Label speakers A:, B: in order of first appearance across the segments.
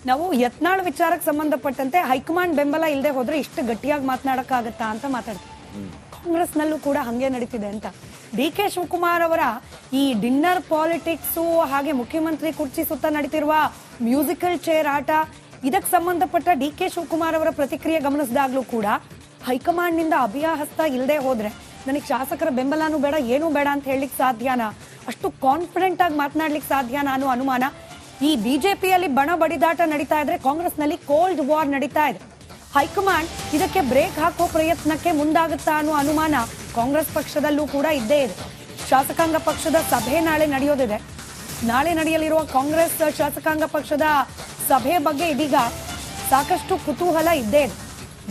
A: ನಾವು ಯತ್ನಾಳ್ ವಿಚಾರಕ್ಕೆ ಸಂಬಂಧಪಟ್ಟಂತೆ ಹೈಕಮಾಂಡ್ ಬೆಂಬಲ ಇಲ್ಲದೆ ಹೋದ್ರೆ ಇಷ್ಟು ಗಟ್ಟಿಯಾಗಿ ಮಾತನಾಡಕ್ಕಾಗತ್ತಾ ಅಂತ ಮಾತಾಡ್ತಾರೆ. ಕಾಂಗ್ರೆಸ್ನಲ್ಲೂ ಕೂಡ ಹಂಗೆ ನಡೀತಿದೆ ಅಂತ. ಡಿ ಕೆ ಶಿವಕುಮಾರ್ ಅವರ ಈ ಡಿನ್ನರ್ ಪಾಲಿಟಿಕ್ಸ್ ಹಾಗೆ ಮುಖ್ಯಮಂತ್ರಿ ಕುರ್ಚಿ ಸುತ್ತ ನಡೀತಿರುವ ಮ್ಯೂಸಿಕಲ್ ಚೇರ್ ಆಟ ಇದಕ್ಕೆ ಸಂಬಂಧಪಟ್ಟ ಡಿ ಕೆ ಶಿವಕುಮಾರ್ ಅವರ ಪ್ರತಿಕ್ರಿಯೆ ಗಮನಿಸಿದಾಗ್ಲೂ ಕೂಡ ಹೈಕಮಾಂಡ್ ನಿಂದ ಅಭಯಹಸ್ತ ಇಲ್ಲದೆ ಹೋದ್ರೆ ನನಗೆ ಶಾಸಕರ ಬೆಂಬಲನೂ ಬೇಡ ಏನೂ ಬೇಡ ಅಂತ ಹೇಳಲಿಕ್ಕೆ ಸಾಧ್ಯನಾ, ಅಷ್ಟು ಕಾನ್ಫಿಡೆಂಟ್ ಆಗಿ ಮಾತನಾಡ್ಲಿಕ್ಕೆ ಸಾಧ್ಯನಾ ಅನ್ನೋ ಅನುಮಾನ. ಈ ಬಿಜೆಪಿಯಲ್ಲಿ ಬಣ ಬಡಿದಾಟ ನಡೀತಾ ಇದ್ರೆ ಕಾಂಗ್ರೆಸ್ನಲ್ಲಿ ಕೋಲ್ಡ್ ವಾರ್ ನಡೀತಾ ಇದೆ. ಹೈಕಮಾಂಡ್ ಇದಕ್ಕೆ ಬ್ರೇಕ್ ಹಾಕೋ ಪ್ರಯತ್ನಕ್ಕೆ ಮುಂದಾಗುತ್ತಾ ಅನ್ನೋ ಅನುಮಾನ ಕಾಂಗ್ರೆಸ್ ಪಕ್ಷದಲ್ಲೂ ಕೂಡ ಇದ್ದೇ ಇದೆ. ಶಾಸಕಾಂಗ ಪಕ್ಷದ ಸಭೆ ನಾಳೆ ನಡೆಯೋದಿದೆ. ನಾಳೆ ನಡೆಯಲಿರುವ ಕಾಂಗ್ರೆಸ್ ಶಾಸಕಾಂಗ ಪಕ್ಷದ ಸಭೆ ಬಗ್ಗೆ ಇದೀಗ ಸಾಕಷ್ಟು ಕುತೂಹಲ ಇದ್ದೇ ಇದೆ.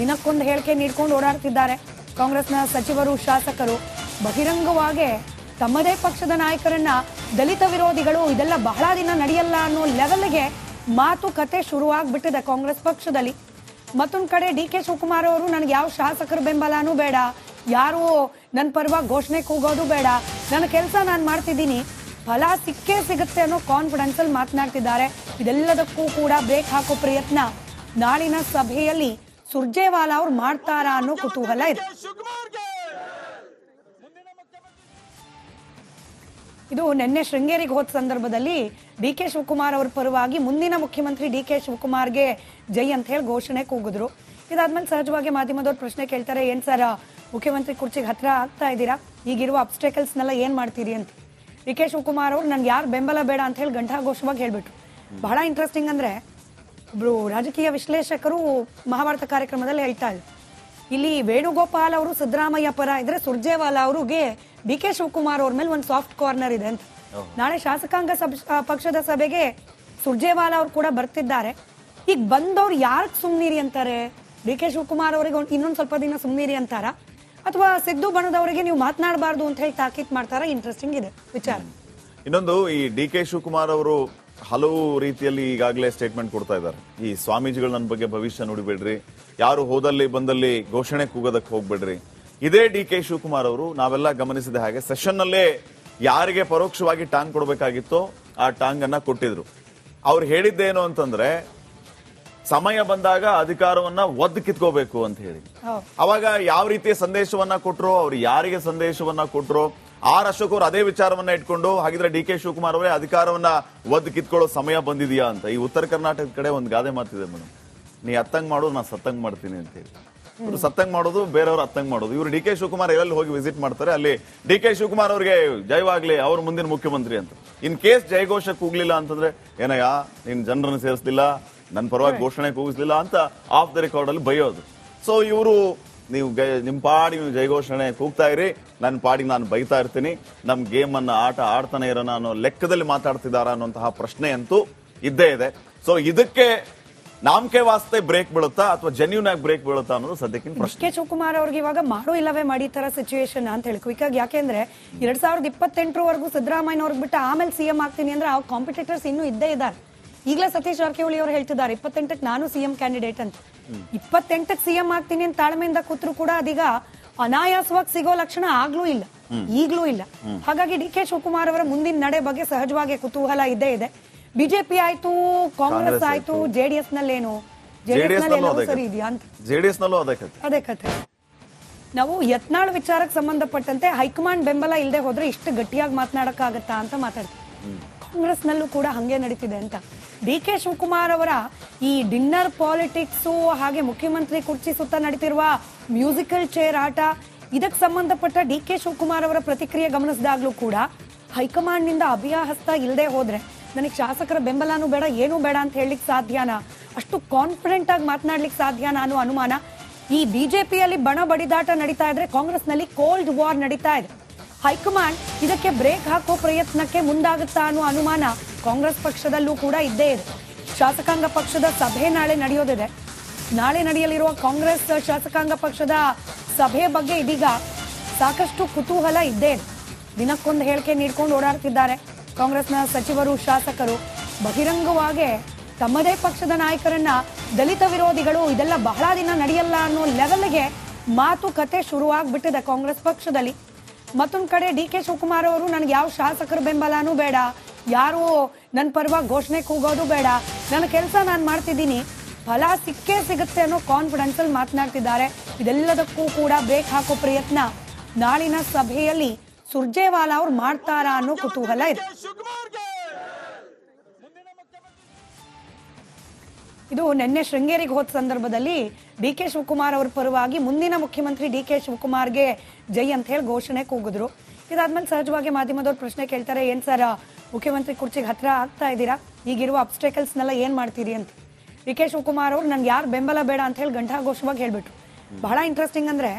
A: ದಿನಕ್ಕೊಂದು ಹೇಳಿಕೆ ನೀಡ್ಕೊಂಡು ಓಡಾಡ್ತಿದ್ದಾರೆ ಕಾಂಗ್ರೆಸ್ನ ಸಚಿವರು, ಶಾಸಕರು. ಬಹಿರಂಗವಾಗಿ ತಮ್ಮದೇ ಪಕ್ಷದ ನಾಯಕರನ್ನ ದಲಿತ ವಿರೋಧಿಗಳು ಇದೆಲ್ಲ ಬಹಳ ದಿನ ನಡೆಯಲ್ಲ ಅನ್ನೋ ಲೆವೆಲ್ಗೆ ಮಾತುಕತೆ ಶುರುವಾಗ್ಬಿಟ್ಟಿದೆ ಕಾಂಗ್ರೆಸ್ ಪಕ್ಷದಲ್ಲಿ. ಮತ್ತೊಂದು ಕಡೆ ಡಿ ಕೆ ಶಿವಕುಮಾರ್ ಅವರು ನನಗೆ ಯಾವ ಶಾಸಕರ ಬೆಂಬಲನೂ ಬೇಡ, ಯಾರು ನನ್ನ ಪರವಾಗಿ ಘೋಷಣೆ ಕೂಗೋದು ಬೇಡ, ನನ್ನ ಕೆಲಸ ನಾನು ಮಾಡ್ತಿದ್ದೀನಿ, ಫಲ ಸಿಕ್ಕೇ ಸಿಗುತ್ತೆ ಅನ್ನೋ ಕಾನ್ಫಿಡೆನ್ಸ್ ಅಲ್ಲಿ ಮಾತನಾಡ್ತಿದ್ದಾರೆ. ಇದೆಲ್ಲದಕ್ಕೂ ಕೂಡ ಬ್ರೇಕ್ ಹಾಕೋ ಪ್ರಯತ್ನ ನಾಳಿನ ಸಭೆಯಲ್ಲಿ ಸುರ್ಜೇವಾಲಾ ಅವ್ರು ಮಾಡ್ತಾರಾ ಅನ್ನೋ ಕುತೂಹಲ ಇದೆ. ಇದು ನಿನ್ನೆ ಶೃಂಗೇರಿಗೆ ಹೋದ ಸಂದರ್ಭದಲ್ಲಿ ಡಿ ಕೆ ಶಿವಕುಮಾರ್ ಅವರ ಪರವಾಗಿ ಮುಂದಿನ ಮುಖ್ಯಮಂತ್ರಿ ಡಿ ಕೆ ಶಿವಕುಮಾರ್ಗೆ ಜೈ ಅಂತ ಹೇಳಿ ಘೋಷಣೆ ಕೂಗಿದ್ರು. ಇದಾದ್ಮೇಲೆ ಸಹಜವಾಗಿ ಮಾಧ್ಯಮದವ್ರು ಪ್ರಶ್ನೆ ಕೇಳ್ತಾರೆ, ಏನ್ ಸರ್ ಮುಖ್ಯಮಂತ್ರಿ ಕುರ್ಚಿಗೆ ಹತ್ರ ಆಗ್ತಾ ಇದ್ದೀರಾ, ಈಗಿರುವ ಅಬ್ಸ್ಟೆಕಲ್ಸ್ನೆಲ್ಲ ಏನ್ ಮಾಡ್ತೀರಿ ಅಂತ. ಡಿ ಕೆ ಶಿವಕುಮಾರ್ ಅವರು ನನ್ಗೆ ಯಾರು ಬೆಂಬಲ ಬೇಡ ಅಂತ ಹೇಳಿ ಘಂಟಾಘೋಷವಾಗಿ ಹೇಳ್ಬಿಟ್ರು. ಬಹಳ ಇಂಟ್ರೆಸ್ಟಿಂಗ್ ಅಂದ್ರೆ ಒಬ್ರು ರಾಜಕೀಯ ವಿಶ್ಲೇಷಕರು ಮಹಾಭಾರತ ಕಾರ್ಯಕ್ರಮದಲ್ಲಿ ಹೇಳ್ತಾ ಇದ್ರು, ಇಲ್ಲಿ ವೇಣುಗೋಪಾಲ್ ಅವರು ಸಿದ್ದರಾಮಯ್ಯ ಪರ ಇದ್ರೆ ಸುರ್ಜೇವಾಲಾ ಅವ್ರಿಗೆ ಡಿ ಕೆ ಶಿವಕುಮಾರ್ ಅವ್ರ ಮೇಲೆ ಒಂದು ಸಾಫ್ಟ್ ಕಾರ್ನರ್ ಇದೆ ಅಂತ. ನಾಳೆ ಶಾಸಕಾಂಗ ಪಕ್ಷದ ಸಭೆಗೆ ಸುರ್ಜೇವಾಲಾ ಅವ್ರು ಕೂಡ ಬರ್ತಿದ್ದಾರೆ. ಈಗ ಬಂದವ್ರು ಯಾರಿಗೆ ಸುಮ್ನೀರಿ ಅಂತಾರೆ? ಡಿ ಕೆ ಶಿವಕುಮಾರ್ ಅವರಿಗೆ ಇನ್ನೊಂದು ಸ್ವಲ್ಪ ದಿನ ಸುಮ್ನೀರಿ ಅಂತಾರ, ಅಥವಾ ಸಿದ್ದು ಬಣದವರಿಗೆ ನೀವು ಮಾತನಾಡಬಾರ್ದು ಅಂತ ಹೇಳಿ ತಾಕೀತ್ ಮಾಡ್ತಾರ? ಇಂಟ್ರೆಸ್ಟಿಂಗ್ ಇದೆ ವಿಚಾರ.
B: ಇನ್ನೊಂದು, ಈ ಡಿ ಕೆ ಶಿವಕುಮಾರ್ ಅವರು ಹಲವು ರೀತಿಯಲ್ಲಿ ಈಗಾಗಲೇ ಸ್ಟೇಟ್ಮೆಂಟ್ ಕೊಡ್ತಾ ಇದ್ದಾರೆ. ಈ ಸ್ವಾಮೀಜಿಗಳು ನನ್ನ ಬಗ್ಗೆ ಭವಿಷ್ಯ ನುಡಿಬೇಡ್ರಿ, ಯಾರು ಹೋದಲ್ಲಿ ಬಂದಲ್ಲಿ ಘೋಷಣೆ ಕೂಗೋದಕ್ಕೆ ಹೋಗ್ಬೇಡ್ರಿ. ಇದೇ ಡಿ ಕೆ ಶಿವಕುಮಾರ್ ಅವರು ನಾವೆಲ್ಲ ಗಮನಿಸಿದ ಹಾಗೆ ಸೆಷನ್ ನಲ್ಲೇ ಯಾರಿಗೆ ಪರೋಕ್ಷವಾಗಿ ಟಾಂಗ್ ಕೊಡಬೇಕಾಗಿತ್ತೋ ಆ ಟಾಂಗ್ ಅನ್ನ ಕೊಟ್ಟಿದ್ರು. ಅವ್ರು ಹೇಳಿದ್ದೇನು ಅಂತಂದ್ರೆ, ಸಮಯ ಬಂದಾಗ ಅಧಿಕಾರವನ್ನ ಒದ್ದು ಕಿತ್ಕೋಬೇಕು ಅಂತ ಹೇಳಿ. ಅವಾಗ ಯಾವ ರೀತಿಯ ಸಂದೇಶವನ್ನ ಕೊಟ್ರು, ಅವ್ರು ಯಾರಿಗೆ ಸಂದೇಶವನ್ನ ಕೊಟ್ರು, ಆರ್ ಅಶೋಕ್ ಅವರು ಅದೇ ವಿಚಾರವನ್ನ ಇಟ್ಕೊಂಡು ಹಾಗಿದ್ರೆ ಡಿ ಕೆ ಶಿವಕುಮಾರ್ ಅವರೇ ಅಧಿಕಾರವನ್ನ ಒದ್ದು ಕಿತ್ಕೊಳ್ಳೋ ಸಮಯ ಬಂದಿದೆಯಾ ಅಂತ. ಈ ಉತ್ತರ ಕರ್ನಾಟಕದ ಕಡೆ ಒಂದು ಗಾದೆ ಮಾತಿದೆ ಮೇಡಮ್, ನೀ ಅತ್ತಂಗ್ ಮಾಡೋದು ನಾ ಸತ್ತಂಗ್ ಮಾಡ್ತೀನಿ ಅಂತ ಹೇಳಿ. ಇವರು ಸತ್ತಂಗ್ ಮಾಡೋದು, ಬೇರೆಯವರು ಅತ್ತಂಗ್ ಮಾಡೋದು. ಇವರು ಡಿ ಕೆ ಶಿವಕುಮಾರ್ ಎಲ್ಲೆಲ್ಲಿ ಹೋಗಿ ವಿಸಿಟ್ ಮಾಡ್ತಾರೆ ಅಲ್ಲಿ ಡಿ ಕೆ ಶಿವಕುಮಾರ್ ಅವರಿಗೆ ಜಯವಾಗ್ಲಿ, ಅವ್ರ ಮುಂದಿನ ಮುಖ್ಯಮಂತ್ರಿ ಅಂತ. ಇನ್ ಕೇಸ್ ಜಯಘೋಷ ಕೂಗ್ಲಿಲ್ಲ ಅಂತಂದ್ರೆ, ಏನಯ್ಯ ನೀನ್ ಜನರನ್ನು ಸೇರಿಸಲಿಲ್ಲ, ನನ್ನ ಪರವಾಗಿ ಘೋಷಣೆ ಕೂಗಿಸ್ಲಿಲ್ಲ ಅಂತ ಆಫ್ ದ ರೆಕಾರ್ಡ್ ಅಲ್ಲಿ ಬೈಯೋದು. ಸೊ ಇವರು ನೀವು ನಿಮ್ ಪಾಡಿ ನೀವು ಜಯಘೋಷಣೆ ಕೂಗ್ತಾ ಇರಿ, ನನ್ನ ಪಾಡಿಗೆ ನಾನು ಬೈತಾ ಇರ್ತೀನಿ, ನಮ್ ಗೇಮ್ ಅನ್ನ ಆಟ ಆಡ್ತಾನೆ ಇರೋಣ ಅನ್ನೋ ಲೆಕ್ಕದಲ್ಲಿ ಮಾತಾಡ್ತಿದಾರ ಅನ್ನೋಂತಹ ಪ್ರಶ್ನೆ ಅಂತೂ ಇದ್ದೇ ಇದೆ. ಸೊ ಇದಕ್ಕೆ ನಾಮಕೆ ವಾಸ್ತೆ ಬ್ರೇಕ್ ಬೀಳುತ್ತಾ ಅಥವಾ ಜೆನ್ಯೂನ್ ಆಗಿ ಬ್ರೇಕ್ ಬೀಳುತ್ತಾ ಅನ್ನೋದು ಸದ್ಯಕ್ಕೆ ಪ್ರಶ್ನೆ.
A: ಕೆ ಶಿವಕುಮಾರ್ ಅವ್ರಿಗೆ ಇವಾಗ ಮಾಡೋ ಇಲ್ಲವೇ ಮಾಡಿ ತರ ಸಿಚುವೇಶನ್ ಅಂತ ಹೇಳಿ ಕ್ವಿಕ್ ಆಗಿ. ಯಾಕೆಂದ್ರೆ 2028ವರೆಗೂ ಸಿದ್ದರಾಮಯ್ಯನವ್ರಿಗೆ ಬಿಟ್ಟು ಆಮೇಲೆ ಸಿಎಂ ಆಗ್ತೀನಿ ಅಂದ್ರೆ ಆ ಕಾಂಪಿಟೇಟರ್ಸ್ ಇನ್ನೂ ಇದ್ದೇ ಇದ್ದಾರೆ. ಈಗಲೇ ಸತೀಶ್ ಜಾರಕಿಹೊಳಿ ಅವರು ಹೇಳ್ತಿದ್ದಾರೆ 28ಕ್ಕೆ ನಾನು ಸಿಎಂ ಕ್ಯಾಂಡಿಡೇಟ್ ಅಂತ. 28ಕ್ಕೆ ಸಿಎಂ ಆಗ್ತೀನಿ ಅಂತ ತಾಳ್ಮೆಯಿಂದ ಕೂತ್ರು ಕೂಡ ಅದೀಗ ಅನಾಯಾಸವಾಗಿ ಸಿಗೋ ಲಕ್ಷಣ ಆಗ್ಲೂ ಇಲ್ಲ, ಈಗ್ಲೂ ಇಲ್ಲ. ಹಾಗಾಗಿ ಡಿ ಕೆ ಶಿವಕುಮಾರ್ ಅವರ ಮುಂದಿನ ನಡೆ ಬಗ್ಗೆ ಸಹಜವಾಗಿ ಕುತೂಹಲ ಇದ್ದೇ ಇದೆ. ಬಿಜೆಪಿ ಆಯ್ತು, ಕಾಂಗ್ರೆಸ್ ಆಯ್ತು, ಜೆಡಿಎಸ್ ನಲ್ಲೇನು, ಜೆಡಿಎಸ್ ನಲ್ಲಿ ಸರಿ ಇದೆಯಾ ಅಂತ,
B: ಜೆಡಿಎಸ್ ನಲ್ಲೂ ಅದೇ ಕಥೆ.
A: ನಾವು ಯತ್ನಾಳ್ ವಿಚಾರಕ್ಕೆ ಸಂಬಂಧಪಟ್ಟಂತೆ ಹೈಕಮಾಂಡ್ ಬೆಂಬಲ ಇಲ್ಲದೆ ಹೋದ್ರೆ ಇಷ್ಟು ಗಟ್ಟಿಯಾಗಿ ಮಾತನಾಡಕ್ಕಾಗತ್ತಾ ಅಂತ ಮಾತಾಡ್ತಾರೆ. ಕಾಂಗ್ರೆಸ್ನಲ್ಲೂ ಕೂಡ ಹಂಗೆ ನಡೀತಿದೆ ಅಂತ. ಡಿ ಕೆ ಶಿವಕುಮಾರ್ ಅವರ ಈ ಡಿನ್ನರ್ ಪಾಲಿಟಿಕ್ಸ್ ಹಾಗೆ ಮುಖ್ಯಮಂತ್ರಿ ಕುರ್ಚಿ ಸುತ್ತ ನಡೀತಿರುವ ಮ್ಯೂಸಿಕಲ್ ಚೇರ್ ಆಟ ಇದಕ್ಕೆ ಸಂಬಂಧಪಟ್ಟ ಡಿ ಕೆ ಶಿವಕುಮಾರ್ ಅವರ ಪ್ರತಿಕ್ರಿಯೆ ಗಮನಿಸಿದಾಗ್ಲೂ ಕೂಡ ಹೈಕಮಾಂಡ್ ನಿಂದ ಅಭಯಹಸ್ತ ಇಲ್ಲದೆ ಹೋದ್ರೆ ನನಗೆ ಶಾಸಕರ ಬೆಂಬಲನೂ ಬೇಡ ಏನೂ ಬೇಡ ಅಂತ ಹೇಳಲಿಕ್ಕೆ ಸಾಧ್ಯನಾ, ಅಷ್ಟು ಕಾನ್ಫಿಡೆಂಟ್ ಆಗಿ ಮಾತನಾಡ್ಲಿಕ್ಕೆ ಸಾಧ್ಯನಾ ಅನ್ನೋ ಅನುಮಾನ. ಈ ಬಿಜೆಪಿಯಲ್ಲಿ ಬಣ ಬಡಿದಾಟ ನಡೀತಾ ಇದ್ರೆ ಕಾಂಗ್ರೆಸ್ನಲ್ಲಿ ಕೋಲ್ಡ್ ವಾರ್ ನಡೀತಾ ಇದೆ. ಹೈಕಮಾಂಡ್ ಇದಕ್ಕೆ ಬ್ರೇಕ್ ಹಾಕೋ ಪ್ರಯತ್ನಕ್ಕೆ ಮುಂದಾಗುತ್ತಾ ಅನ್ನೋ ಅನುಮಾನ ಕಾಂಗ್ರೆಸ್ ಪಕ್ಷದಲ್ಲೂ ಕೂಡ ಇದ್ದೇ ಇದೆ. ಶಾಸಕಾಂಗ ಪಕ್ಷದ ಸಭೆ ನಾಳೆ ನಡೆಯೋದಿದೆ. ನಾಳೆ ನಡೆಯಲಿರುವ ಕಾಂಗ್ರೆಸ್ ಶಾಸಕಾಂಗ ಪಕ್ಷದ ಸಭೆ ಬಗ್ಗೆ ಇದೀಗ ಸಾಕಷ್ಟು ಕುತೂಹಲ ಇದ್ದೇ ಇದೆ. ದಿನಕ್ಕೊಂದು ಹೇಳಿಕೆ ನೀಡ್ಕೊಂಡು ಓಡಾಡ್ತಿದ್ದಾರೆ ಕಾಂಗ್ರೆಸ್ನ ಸಚಿವರು, ಶಾಸಕರು. ಬಹಿರಂಗವಾಗಿ ತಮ್ಮದೇ ಪಕ್ಷದ ನಾಯಕರನ್ನ ದಲಿತ ವಿರೋಧಿಗಳು ಇದೆಲ್ಲ ಬಹಳ ದಿನ ನಡೆಯಲ್ಲ ಅನ್ನೋ ಲೆವೆಲ್ಗೆ ಮಾತುಕತೆ ಶುರುವಾಗ್ಬಿಟ್ಟಿದೆ ಕಾಂಗ್ರೆಸ್ ಪಕ್ಷದಲ್ಲಿ. ಮತ್ತೊಂದು ಕಡೆ ಡಿ ಕೆ ಶಿವಕುಮಾರ್ ಅವರು ನನಗೆ ಯಾವ ಶಾಸಕರ ಬೆಂಬಲನೂ ಬೇಡ, ಯಾರು ನನ್ನ ಪರವಾಗಿ ಘೋಷಣೆ ಕೂಗೋದು ಬೇಡ, ನನ್ನ ಕೆಲಸ ನಾನು ಮಾಡ್ತಿದ್ದೀನಿ, ಫಲ ಸಿಕ್ಕೇ ಸಿಗುತ್ತೆ ಅನ್ನೋ ಕಾನ್ಫಿಡೆನ್ಸ್ ಅಲ್ಲಿ ಮಾತನಾಡ್ತಿದ್ದಾರೆ. ಇದೆಲ್ಲದಕ್ಕೂ ಕೂಡ ಬ್ರೇಕ್ ಹಾಕೋ ಪ್ರಯತ್ನ ನಾಳಿನ ಸಭೆಯಲ್ಲಿ ಸುರ್ಜೇವಾಲಾ ಅವ್ರು ಮಾಡ್ತಾರಾ ಅನ್ನೋ ಕುತೂಹಲ ಇದೆ. ಇದು ನಿನ್ನೆ ಶೃಂಗೇರಿಗೆ ಹೋದ ಸಂದರ್ಭದಲ್ಲಿ ಡಿ ಕೆ ಶಿವಕುಮಾರ್ ಅವರ ಪರವಾಗಿ ಮುಂದಿನ ಮುಖ್ಯಮಂತ್ರಿ ಡಿ ಕೆ ಶಿವಕುಮಾರ್ಗೆ ಜೈ ಅಂತ ಹೇಳಿ ಘೋಷಣೆ ಕೂಗಿದ್ರು. ಇದಾದ್ಮೇಲೆ ಸಹಜವಾಗಿ ಮಾಧ್ಯಮದವ್ರು ಪ್ರಶ್ನೆ ಕೇಳ್ತಾರೆ, ಏನ್ ಸರ್ ಮುಖ್ಯಮಂತ್ರಿ ಕುರ್ಚಿಗೆ ಹತ್ರ ಆಗ್ತಾ ಇದ್ದೀರಾ, ಈಗಿರುವ ಅಬ್ಸ್ಟೆಕಲ್ಸ್ನೆಲ್ಲ ಏನ್ ಮಾಡ್ತೀರಿ ಅಂತ. ಡಿ ಕೆ ಶಿವಕುಮಾರ್ ಅವರು ನನ್ಗೆ ಯಾರು ಬೆಂಬಲ ಬೇಡ ಅಂತ ಹೇಳಿ ಘಂಟಾಘೋಷವಾಗಿ ಹೇಳ್ಬಿಟ್ರು. ಬಹಳ ಇಂಟ್ರೆಸ್ಟಿಂಗ್ ಅಂದ್ರೆ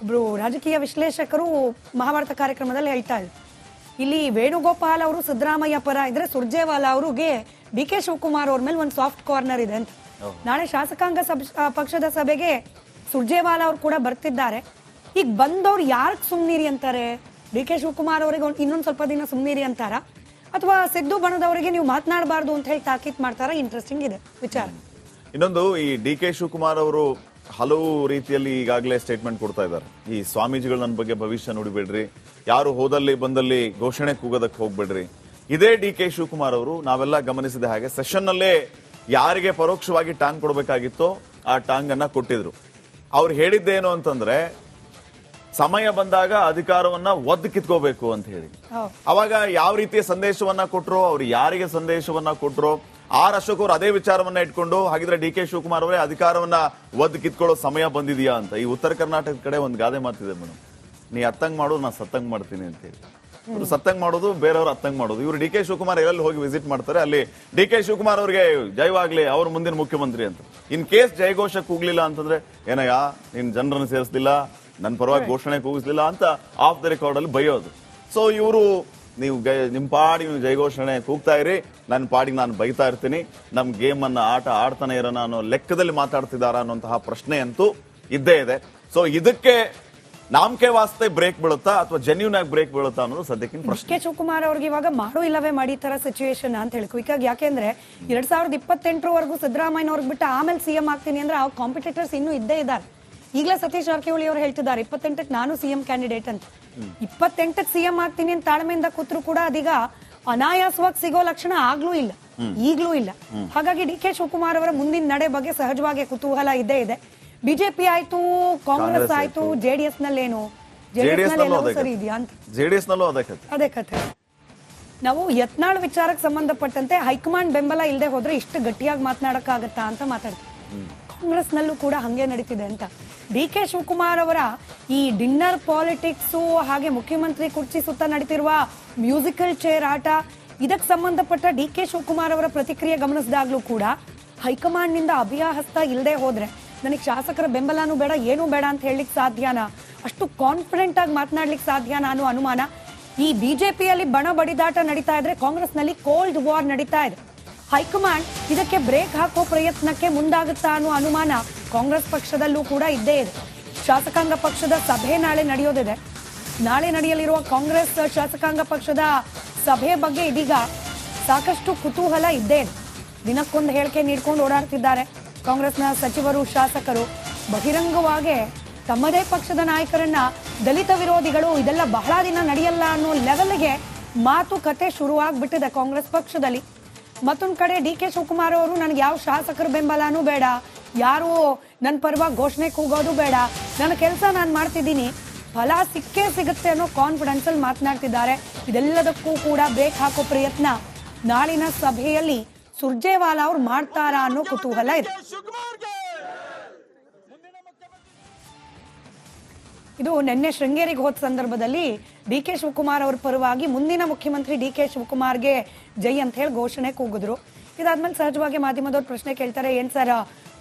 A: ಒಬ್ರು ರಾಜಕೀಯ ವಿಶ್ಲೇಷಕರು ಮಹಾಭಾರತ ಕಾರ್ಯಕ್ರಮದಲ್ಲಿ ಹೇಳ್ತಾ ಇದ್ರು, ಇಲ್ಲಿ ವೇಣುಗೋಪಾಲ್ ಅವರು ಸಿದ್ದರಾಮಯ್ಯ ಪರ ಇದ್ರೆ ಸುರ್ಜೇವಾಲಾ ಅವರಿಗೆ ಡಿ ಕೆ ಶಿವಕುಮಾರ್ ಅವ್ರ ಮೇಲೆ ಒಂದು ಸಾಫ್ಟ್ ಕಾರ್ನರ್ ಇದೆ ಅಂತ. ನಾಳೆ ಶಾಸಕಾಂಗ ಪಕ್ಷದ ಸಭೆಗೆ ಸುರ್ಜೇವಾಲಾ ಅವರು ಕೂಡ ಬರ್ತಿದ್ದಾರೆ. ಈಗ ಬಂದವ್ರು ಯಾರಿಗೆ ಸುಮ್ನೀರಿ ಅಂತಾರೆ? ಡಿ ಕೆ ಶಿವಕುಮಾರ್ ಅವರಿಗೆ ಇನ್ನೊಂದು ಸ್ವಲ್ಪ ದಿನ ಸುಮ್ನೀರಿ ಅಂತಾರ, ಅಥವಾ ಸಿದ್ದು ಬಣದವರಿಗೆ ನೀವು ಮಾತನಾಡಬಾರ್ದು ಅಂತ ಹೇಳಿ ತಾಕೀತ್ ಮಾಡ್ತಾರ? ಇಂಟ್ರೆಸ್ಟಿಂಗ್ ಇದೆ ವಿಚಾರ.
B: ಇನ್ನೊಂದು, ಈ ಡಿ ಕೆ ಶಿವಕುಮಾರ್ ಅವರು ಹಲವು ರೀತಿಯಲ್ಲಿ ಈಗಾಗಲೇ ಸ್ಟೇಟ್ಮೆಂಟ್ ಕೊಡ್ತಾ ಇದ್ದಾರೆ. ಈ ಸ್ವಾಮೀಜಿಗಳು ನನ್ನ ಬಗ್ಗೆ ಭವಿಷ್ಯ ನುಡಿಬೇಡ್ರಿ, ಯಾರು ಹೋದಲ್ಲಿ ಬಂದಲ್ಲಿ ಘೋಷಣೆ ಕೂಗೋದಕ್ಕೆ ಹೋಗ್ಬೇಡ್ರಿ. ಇದೇ ಡಿ ಕೆ ಶಿವಕುಮಾರ್ ಅವರು ನಾವೆಲ್ಲ ಗಮನಿಸಿದ ಹಾಗೆ ಸೆಷನ್ ನಲ್ಲೇ ಯಾರಿಗೆ ಪರೋಕ್ಷವಾಗಿ ಟಾಂಗ್ ಕೊಡಬೇಕಾಗಿತ್ತೋ ಆ ಟಾಂಗ್ ಅನ್ನ ಕೊಟ್ಟಿದ್ರು. ಅವ್ರು ಹೇಳಿದ್ದೇನು ಅಂತಂದ್ರೆ, ಸಮಯ ಬಂದಾಗ ಅಧಿಕಾರವನ್ನ ಒದ್ದು ಕಿತ್ಕೋಬೇಕು ಅಂತ ಹೇಳಿ. ಅವಾಗ ಯಾವ ರೀತಿಯ ಸಂದೇಶವನ್ನ ಕೊಟ್ರೋ, ಅವ್ರು ಯಾರಿಗೆ ಸಂದೇಶವನ್ನ ಕೊಟ್ರೋ, ಆರ್ ಅಶೋಕ್ ಅವರು ಅದೇ ವಿಚಾರವನ್ನ ಇಟ್ಕೊಂಡು, ಹಾಗಿದ್ರೆ ಡಿ ಕೆ ಶಿವಕುಮಾರ್ ಅವರೇ ಅಧಿಕಾರವನ್ನ ಒದ್ದು ಕಿತ್ಕೊಳ್ಳೋ ಸಮಯ ಬಂದಿದೆಯಾ ಅಂತ. ಈ ಉತ್ತರ ಕರ್ನಾಟಕದ ಕಡೆ ಒಂದು ಗಾದೆ ಮಾತಿದೆ ಮೇಡಮ್, ನೀ ಅತ್ತಂಗ್ ಮಾಡೋದು ನಾ ಸತ್ತಂಗ್ ಮಾಡ್ತೀನಿ ಅಂತ ಹೇಳಿ. ಇವರು ಸತ್ತಂಗ್ ಮಾಡೋದು, ಬೇರೆಯವರು ಅತ್ತಂಗ್ ಮಾಡೋದು. ಇವರು ಡಿ ಕೆ ಶಿವಕುಮಾರ್ ಎಲ್ಲೆಲ್ಲಿ ಹೋಗಿ ವಿಸಿಟ್ ಮಾಡ್ತಾರೆ, ಅಲ್ಲಿ ಡಿ ಕೆ ಶಿವಕುಮಾರ್ ಅವರಿಗೆ ಜಯವಾಗ್ಲಿ, ಅವ್ರ ಮುಂದಿನ ಮುಖ್ಯಮಂತ್ರಿ ಅಂತ. ಇನ್ ಕೇಸ್ ಜಯಘೋಷ ಕೂಗ್ಲಿಲ್ಲ ಅಂತಂದ್ರೆ, ಏನಯ್ಯ ನೀನ್ ಜನರನ್ನು ಸೇರಿಸಲಿಲ್ಲ, ನನ್ನ ಪರವಾಗಿ ಘೋಷಣೆ ಕೂಗಿಸ್ಲಿಲ್ಲ ಅಂತ ಆಫ್ ದ ರೆಕಾರ್ಡ್ ಅಲ್ಲಿ ಬೈಯೋದು. ಸೊ ಇವರು, ನೀವು ನಿಮ್ ಪಾಡಿಗೆ ನೀವು ಜಯಘೋಷಣೆ ಕೂಗ್ತಾ ಇರಿ, ನನ್ನ ಪಾಡಿಗೆ ನಾನು ಬೈತಾ ಇರ್ತೀನಿ, ನಮ್ ಗೇಮ್ ಅನ್ನ ಆಟ ಆಡ್ತಾನೆ ಇರೋಣ ಅನ್ನೋ ಲೆಕ್ಕದಲ್ಲಿ ಮಾತಾಡ್ತಿದಾರ ಅನ್ನೋಂತಹ ಪ್ರಶ್ನೆ ಅಂತೂ ಇದ್ದೇ ಇದೆ. ಸೊ ಇದಕ್ಕೆ ನಾಮಕೆ ವಾಸ್ತೆ ಬ್ರೇಕ್ ಬೀಳುತ್ತಾ ಅಥವಾ ಜೆನ್ಯೂನ್ ಆಗಿ ಬ್ರೇಕ್ ಬೀಳುತ್ತಾ ಅನ್ನೋದು ಸದ್ಯಕ್ಕಿಂತ ಪ್ರಶ್ನೆ.
A: ಕೆ ಶಿವಕುಮಾರ್ ಅವ್ರಿಗೆ ಇವಾಗ ಮಾಡು ಇಲ್ಲವೇ ಮಾಡಿ ತರ ಸಿಚುವೇಶನ್ ಅಂತ ಹೇಳಿ ಕ್ವಿಕ್ ಆಗಿ. ಯಾಕೆಂದ್ರೆ 2028 ಸಿದ್ದರಾಮಯ್ಯ ಅವ್ರಿಗೆ ಬಿಟ್ಟು ಆಮೇಲೆ ಸಿಎಂ ಆಗ್ತೀನಿ ಅಂದ್ರೆ ಆ ಕಾಂಪಿಟೇಟರ್ಸ್ ಇನ್ನೂ ಇದ್ದೇ ಇದ್ದಾರೆ. ಈಗಲೇ ಸತೀಶ್ ಜಾರಕಿಹೊಳಿ ಅವರು ಹೇಳ್ತಿದ್ದಾರೆ 28ಕ್ಕೆ ನಾನು ಸಿಎಂ ಕ್ಯಾಂಡಿಡೇಟ್ ಅಂತ. 28ಕ್ಕೆ ಸಿಎಂ ಆಗ್ತೀನಿ ಅಂತ ತಾಳ್ಮೆಯಿಂದ ಕೂತ್ರು ಕೂಡ ಅದೀಗ ಅನಾಯಾಸವಾಗಿ ಸಿಗೋ ಲಕ್ಷಣ ಆಗ್ಲೂ ಇಲ್ಲ, ಈಗ್ಲೂ ಇಲ್ಲ. ಹಾಗಾಗಿ ಡಿ ಕೆ ಶಿವಕುಮಾರ್ ಅವರ ಮುಂದಿನ ನಡೆ ಬಗ್ಗೆ ಸಹಜವಾಗಿ ಕುತೂಹಲ ಇದ್ದೇ ಇದೆ. ಬಿಜೆಪಿ ಆಯ್ತು, ಕಾಂಗ್ರೆಸ್ ಆಯ್ತು, ಜೆಡಿಎಸ್ ನಲ್ಲೇನು, ಜೆಡಿಎಸ್ ನಲ್ಲಿ ಸರಿ ಇದೆಯಾ ಅಂತ,
B: ಜೆಡಿಎಸ್ ನಲ್ಲೂ ಅದೇ ಕಥೆ.
A: ನಾವು ಯತ್ನಾಳ್ ವಿಚಾರಕ್ಕೆ ಸಂಬಂಧಪಟ್ಟಂತೆ ಹೈಕಮಾಂಡ್ ಬೆಂಬಲ ಇಲ್ಲದೆ ಹೋದ್ರೆ ಇಷ್ಟು ಗಟ್ಟಿಯಾಗಿ ಮಾತನಾಡಕ್ಕಾಗತ್ತಾ ಅಂತ ಮಾತಾಡ್ತೀವಿ. ಕಾಂಗ್ರೆಸ್ ನಲ್ಲೂ ಕೂಡ ಹಂಗೆ ನಡೀತಿದೆ ಅಂತ. ಡಿ ಕೆ ಶಿವಕುಮಾರ್ ಅವರ ಈ ಡಿನ್ನರ್ ಪಾಲಿಟಿಕ್ಸ್, ಹಾಗೆ ಮುಖ್ಯಮಂತ್ರಿ ಕುರ್ಚಿ ಸುತ್ತ ನಡೀತಿರುವ ಮ್ಯೂಸಿಕಲ್ ಚೇರ್ ಆಟ, ಇದಕ್ಕೆ ಸಂಬಂಧಪಟ್ಟ ಡಿ ಕೆ ಶಿವಕುಮಾರ್ ಅವರ ಪ್ರತಿಕ್ರಿಯೆ ಗಮನಿಸಿದಾಗ್ಲೂ ಕೂಡ ಹೈಕಮಾಂಡ್ ನಿಂದ ಅಭಯಹಸ್ತ ಇಲ್ಲದೆ ಹೋದ್ರೆ ನನಗೆ ಶಾಸಕರ ಬೆಂಬಲನೂ ಬೇಡ, ಏನೂ ಬೇಡ ಅಂತ ಹೇಳಲಿಕ್ಕೆ ಸಾಧ್ಯನಾ, ಅಷ್ಟು ಕಾನ್ಫಿಡೆಂಟ್ ಆಗಿ ಮಾತನಾಡ್ಲಿಕ್ಕೆ ಸಾಧ್ಯನಾ ಅನ್ನೋ ಅನುಮಾನ. ಈ ಬಿಜೆಪಿಯಲ್ಲಿ ಬಣ ಬಡಿದಾಟ ನಡೀತಾ ಇದ್ರೆ ಕಾಂಗ್ರೆಸ್ ನಲ್ಲಿ ಕೋಲ್ಡ್ ವಾರ್ ನಡೀತಾ ಇದೆ. ಹೈಕಮಾಂಡ್ ಇದಕ್ಕೆ ಬ್ರೇಕ್ ಹಾಕೋ ಪ್ರಯತ್ನಕ್ಕೆ ಮುಂದಾಗುತ್ತಾ ಅನ್ನೋ ಅನುಮಾನ ಕಾಂಗ್ರೆಸ್ ಪಕ್ಷದಲ್ಲೂ ಕೂಡ ಇದ್ದೇ ಇದೆ. ಶಾಸಕಾಂಗ ಪಕ್ಷದ ಸಭೆ ನಾಳೆ ನಡೆಯೋದಿದೆ. ನಾಳೆ ನಡೆಯಲಿರುವ ಕಾಂಗ್ರೆಸ್ ಶಾಸಕಾಂಗ ಪಕ್ಷದ ಸಭೆ ಬಗ್ಗೆ ಇದೀಗ ಸಾಕಷ್ಟು ಕುತೂಹಲ ಇದ್ದೇ ಇದೆ. ದಿನಕ್ಕೊಂದು ಹೇಳಿಕೆ ನೀಡ್ಕೊಂಡು ಓಡಾಡ್ತಿದ್ದಾರೆ ಕಾಂಗ್ರೆಸ್ನ ಸಚಿವರು, ಶಾಸಕರು. ಬಹಿರಂಗವಾಗಿ ತಮ್ಮದೇ ಪಕ್ಷದ ನಾಯಕರನ್ನ ದಲಿತ ವಿರೋಧಿಗಳು, ಇದೆಲ್ಲ ಬಹಳ ದಿನ ನಡೆಯಲ್ಲ ಅನ್ನೋ ಲೆವೆಲ್ಗೆ ಮಾತುಕತೆ ಶುರುವಾಗ್ಬಿಟ್ಟಿದೆ ಕಾಂಗ್ರೆಸ್ ಪಕ್ಷದಲ್ಲಿ. ಮತ್ತೊಂದು ಕಡೆ ಡಿ ಕೆ ಶಿವಕುಮಾರ್ ಅವರು ನನಗೆ ಯಾವ ಶಾಸಕರ ಬೆಂಬಲನೂ ಬೇಡ, ಯಾರು ನನ್ನ ಪರವಾಗಿ ಘೋಷಣೆ ಕೂಗೋದು ಬೇಡ, ನನ್ನ ಕೆಲಸ ನಾನು ಮಾಡ್ತಿದ್ದೀನಿ, ಫಲ ಸಿಕ್ಕೇ ಸಿಗುತ್ತೆ ಅನ್ನೋ ಕಾನ್ಫಿಡೆನ್ಸ್ ಅಲ್ಲಿ ಮಾತನಾಡ್ತಿದ್ದಾರೆ. ಇದೆಲ್ಲದಕ್ಕೂ ಕೂಡ ಬ್ರೇಕ್ ಹಾಕೋ ಪ್ರಯತ್ನ ನಾಳಿನ ಸಭೆಯಲ್ಲಿ ಸುರ್ಜೇವಾಲಾ ಅವ್ರು ಮಾಡ್ತಾರಾ ಅನ್ನೋ ಕುತೂಹಲ ಇದೆ. ಇದು ನಿನ್ನೆ ಶೃಂಗೇರಿಗೆ ಹೋದ ಸಂದರ್ಭದಲ್ಲಿ ಡಿ ಕೆ ಶಿವಕುಮಾರ್ ಅವರ ಪರವಾಗಿ ಮುಂದಿನ ಮುಖ್ಯಮಂತ್ರಿ ಡಿ ಕೆ ಶಿವಕುಮಾರ್ಗೆ ಜೈ ಅಂತ ಹೇಳಿ ಘೋಷಣೆ ಕೂಗಿದ್ರು. ಇದಾದ್ಮೇಲೆ ಸಹಜವಾಗಿ ಮಾಧ್ಯಮದವ್ರು ಪ್ರಶ್ನೆ ಕೇಳ್ತಾರೆ, ಏನ್ ಸರ್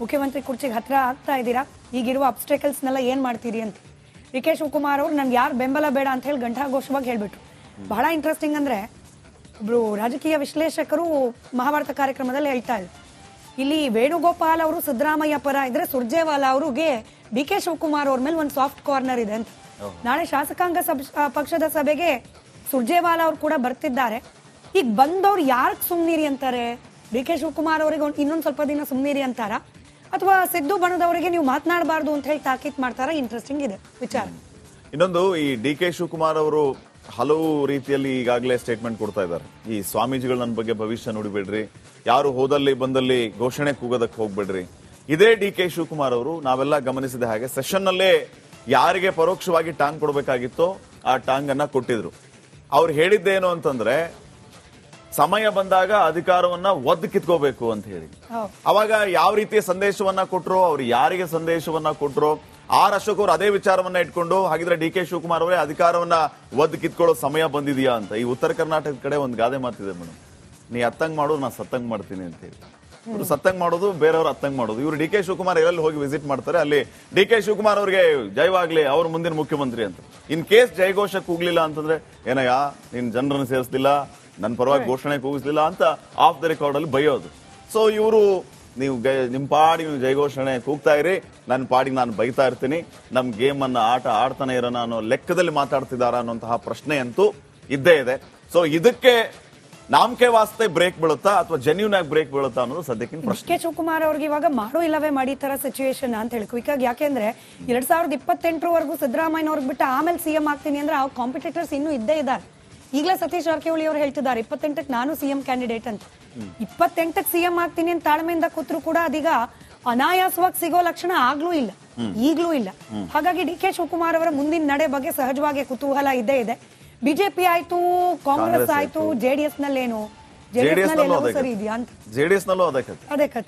A: ಮುಖ್ಯಮಂತ್ರಿ ಕುರ್ಚಿಗೆ ಹತ್ರ ಆಗ್ತಾ ಇದ್ದೀರಾ, ಈಗಿರುವ ಅಬ್ಸ್ಟೆಕಲ್ಸ್ನೆಲ್ಲ ಏನ್ ಮಾಡ್ತೀರಿ ಅಂತ. ಡಿ ಕೆ ಶಿವಕುಮಾರ್ ಅವರು ನನ್ಗೆ ಯಾರು ಬೆಂಬಲ ಬೇಡ ಅಂತ ಹೇಳಿ ಘಂಟಾಘೋಷವಾಗಿ ಹೇಳ್ಬಿಟ್ರು. ಬಹಳ ಇಂಟ್ರೆಸ್ಟಿಂಗ್ ಅಂದ್ರೆ ಒಬ್ರು ರಾಜಕೀಯ ವಿಶ್ಲೇಷಕರು ಮಹಾಭಾರತ ಕಾರ್ಯಕ್ರಮದಲ್ಲಿ ಹೇಳ್ತಾ ಇದ್ರು, ಇಲ್ಲಿ ವೇಣುಗೋಪಾಲ್ ಅವರು ಸಿದ್ದರಾಮಯ್ಯ ಪರ ಇದ್ರೆ ಸುರ್ಜೇವಾಲಾ ಅವರಿಗೆ ಡಿ ಕೆ ಶಿವಕುಮಾರ್ ಅವ್ರ ಮೇಲೆ ಒಂದು ಸಾಫ್ಟ್ ಕಾರ್ನರ್ ಇದೆ ಅಂತ. ನಾಳೆ ಶಾಸಕಾಂಗ ಪಕ್ಷದ ಸಭೆಗೆ ಸುರ್ಜೇವಾಲಾ ಅವರು ಕೂಡ ಬರ್ತಿದ್ದಾರೆ. ಈಗ ಬಂದವ್ರು ಯಾರಿಗೆ ಸುಮ್ನೀರಿ ಅಂತಾರೆ? ಡಿ ಕೆ ಶಿವಕುಮಾರ್ ಅವರಿಗೆ ಇನ್ನೊಂದು ಸ್ವಲ್ಪ ದಿನ ಸುಮ್ನೀರಿ ಅಂತಾರ, ಅಥವಾ ಸಿದ್ದು ಬಣದವರಿಗೆ ನೀವು ಮಾತನಾಡಬಾರ್ದು ಅಂತ ಹೇಳಿ ತಾಕೀತ್ ಮಾಡ್ತಾರ? ಇಂಟ್ರೆಸ್ಟಿಂಗ್ ಇದೆ ವಿಚಾರ.
B: ಇನ್ನೊಂದು, ಈ ಡಿ ಕೆ ಶಿವಕುಮಾರ್ ಅವರು ಹಲವು ರೀತಿಯಲ್ಲಿ ಈಗಾಗಲೇ ಸ್ಟೇಟ್ಮೆಂಟ್ ಕೊಡ್ತಾ ಇದ್ದಾರೆ. ಈ ಸ್ವಾಮೀಜಿಗಳು ನನ್ನ ಬಗ್ಗೆ ಭವಿಷ್ಯ ನುಡಿಬೇಡ್ರಿ, ಯಾರು ಹೋದಲ್ಲಿ ಬಂದಲ್ಲಿ ಘೋಷಣೆ ಕೂಗೋದಕ್ಕೆ ಹೋಗ್ಬೇಡ್ರಿ. ಇದೇ ಡಿ ಕೆ ಶಿವಕುಮಾರ್ ಅವರು ನಾವೆಲ್ಲ ಗಮನಿಸಿದ ಹಾಗೆ ಸೆಷನ್ ನಲ್ಲೇ ಯಾರಿಗೆ ಪರೋಕ್ಷವಾಗಿ ಟಾಂಗ್ ಕೊಡಬೇಕಾಗಿತ್ತೋ ಆ ಟಾಂಗ್ ಅನ್ನ ಕೊಟ್ಟಿದ್ರು. ಅವ್ರು ಹೇಳಿದ್ದೇನು ಅಂತಂದ್ರೆ ಸಮಯ ಬಂದಾಗ ಅಧಿಕಾರವನ್ನ ಒದ್ದು ಕಿತ್ಕೋಬೇಕು ಅಂತ ಹೇಳಿ. ಅವಾಗ ಯಾವ ರೀತಿಯ ಸಂದೇಶವನ್ನ ಕೊಟ್ರು, ಅವ್ರು ಯಾರಿಗೆ ಸಂದೇಶವನ್ನ ಕೊಟ್ರು, ಆರ್ ಅಶೋಕ್ ಅವರು ಅದೇ ವಿಚಾರವನ್ನ ಇಟ್ಕೊಂಡು ಹಾಗಿದ್ರೆ ಡಿ ಕೆ ಶಿವಕುಮಾರ್ ಅವರೇ ಅಧಿಕಾರವನ್ನ ಒದ್ದು ಕಿತ್ಕೊಳ್ಳೋ ಸಮಯ ಬಂದಿದೆಯಾ ಅಂತ. ಈ ಉತ್ತರ ಕರ್ನಾಟಕದ ಕಡೆ ಒಂದು ಗಾದೆ ಮಾತಿದೆ ಮೇಡಮ್, ನೀ ಅತ್ತಂಗ್ ಮಾಡೋದು ನಾ ಸತ್ತಂಗ್ ಮಾಡ್ತೀನಿ ಅಂತ ಹೇಳಿ. ಇವರು ಸತ್ತಂಗ್ ಮಾಡೋದು, ಬೇರೆಯವರು ಅತ್ತಂಗ್ ಮಾಡೋದು. ಇವರು ಡಿ ಕೆ ಶಿವಕುಮಾರ್ ಎಲ್ಲೆಲ್ಲಿ ಹೋಗಿ ವಿಸಿಟ್ ಮಾಡ್ತಾರೆ ಅಲ್ಲಿ ಡಿ ಕೆ ಶಿವಕುಮಾರ್ ಅವರಿಗೆ ಜಯವಾಗ್ಲಿ, ಅವ್ರ ಮುಂದಿನ ಮುಖ್ಯಮಂತ್ರಿ ಅಂತ. ಇನ್ ಕೇಸ್ ಜಯಘೋಷ ಕೂಗ್ಲಿಲ್ಲ ಅಂತಂದ್ರೆ ಏನಯ್ಯ ನೀನ್ ಜನರನ್ನು ಸೇರಿಸಲಿಲ್ಲ, ನನ್ನ ಪರವಾಗಿ ಘೋಷಣೆ ಕೂಗಿಸ್ಲಿಲ್ಲ ಅಂತ ಆಫ್ ದ ರೆಕಾರ್ಡ್ ಅಲ್ಲಿ ಬೈಯೋದು. ಸೊ ಇವರು ನೀವು ನಿಮ್ ಪಾಡಿಗೆ ನೀವು ಜಯಘೋಷಣೆ ಕೂಗ್ತಾ ಇರಿ, ನನ್ನ ಪಾಡಿಗೆ ನಾನು ಬೈತಾ ಇರ್ತೀನಿ, ನಮ್ ಗೇಮ್ ಅನ್ನ ಆಟ ಆಡ್ತಾನೆ ಇರೋಣ ಅನ್ನೋ ಲೆಕ್ಕದಲ್ಲಿ ಮಾತಾಡ್ತಿದಾರ ಅನ್ನೋಂತಹ ಪ್ರಶ್ನೆ ಅಂತೂ ಇದ್ದೇ ಇದೆ. ಸೊ ಇದಕ್ಕೆ ನಾಮಕೆ ವಾಸ್ತೆ ಬ್ರೇಕ್ ಬೀಳುತ್ತಾ ಅಥವಾ ಜೆನ್ಯೂನ್ ಆಗಿ ಬ್ರೇಕ್ ಬೀಳುತ್ತಾ ಅನ್ನೋದು ಸದ್ಯಕ್ಕಿಂತ ಪ್ರಶ್ನೆ.
A: ಕೆ ಶಿವಕುಮಾರ್ ಅವ್ರಿಗೆ ಇವಾಗ ಮಾಡು ಇಲ್ಲವೇ ಮಾಡಿ ತರ ಸಿಚುವೇಶನ್ ಅಂತ ಹೇಳಿ ಕ್ವಿಕ್ ಆಗಿ. ಯಾಕೆಂದ್ರೆ 2028ವರೆಗೂ ಸಿದ್ದರಾಮಯ್ಯ ಅವ್ರಿಗೆ ಬಿಟ್ಟು ಆಮೇಲೆ ಸಿಎಂ ಆಗ್ತೀನಿ ಅಂದ್ರೆ ಆ ಕಾಂಪಿಟೇಟರ್ಸ್ ಇನ್ನೂ ಇದ್ದೇ ಇದ್ದಾರೆ. ಈಗಲೇ ಸತೀಶ್ ಜಾರಕಿಹೊಳಿ ಅವರು ಹೇಳ್ತಿದ್ದಾರೆ 28ಕ್ಕೆ ನಾನು ಸಿಎಂ ಕ್ಯಾಂಡಿಡೇಟ್ ಅಂತ. 28ಕ್ಕೆ ಸಿಎಂ ಆಗ್ತೀನಿ ಅಂತ ತಾಳ್ಮೆಯಿಂದ ಕೂತ್ರು ಕೂಡ ಅದೀಗ ಅನಾಯಾಸವಾಗಿ ಸಿಗೋ ಲಕ್ಷಣ ಆಗ್ಲೂ ಇಲ್ಲ, ಈಗ್ಲೂ ಇಲ್ಲ. ಹಾಗಾಗಿ ಡಿ ಕೆ ಶಿವಕುಮಾರ್ ಅವರ ಮುಂದಿನ ನಡೆ ಬಗ್ಗೆ ಸಹಜವಾಗಿ ಕುತೂಹಲ ಇದ್ದೇ ಇದೆ. ಬಿಜೆಪಿ ಆಯ್ತು, ಕಾಂಗ್ರೆಸ್ ಆಯ್ತು, ಜೆಡಿಎಸ್ ನಲ್ಲೇನು, ಜೆಡಿಎಸ್ ನಲ್ಲಿ ಸರಿ ಇದೆಯಾ ಅಂತ,
B: ಜೆಡಿಎಸ್ ನಲ್ಲೂ ಅದೇ ಕಥೆ.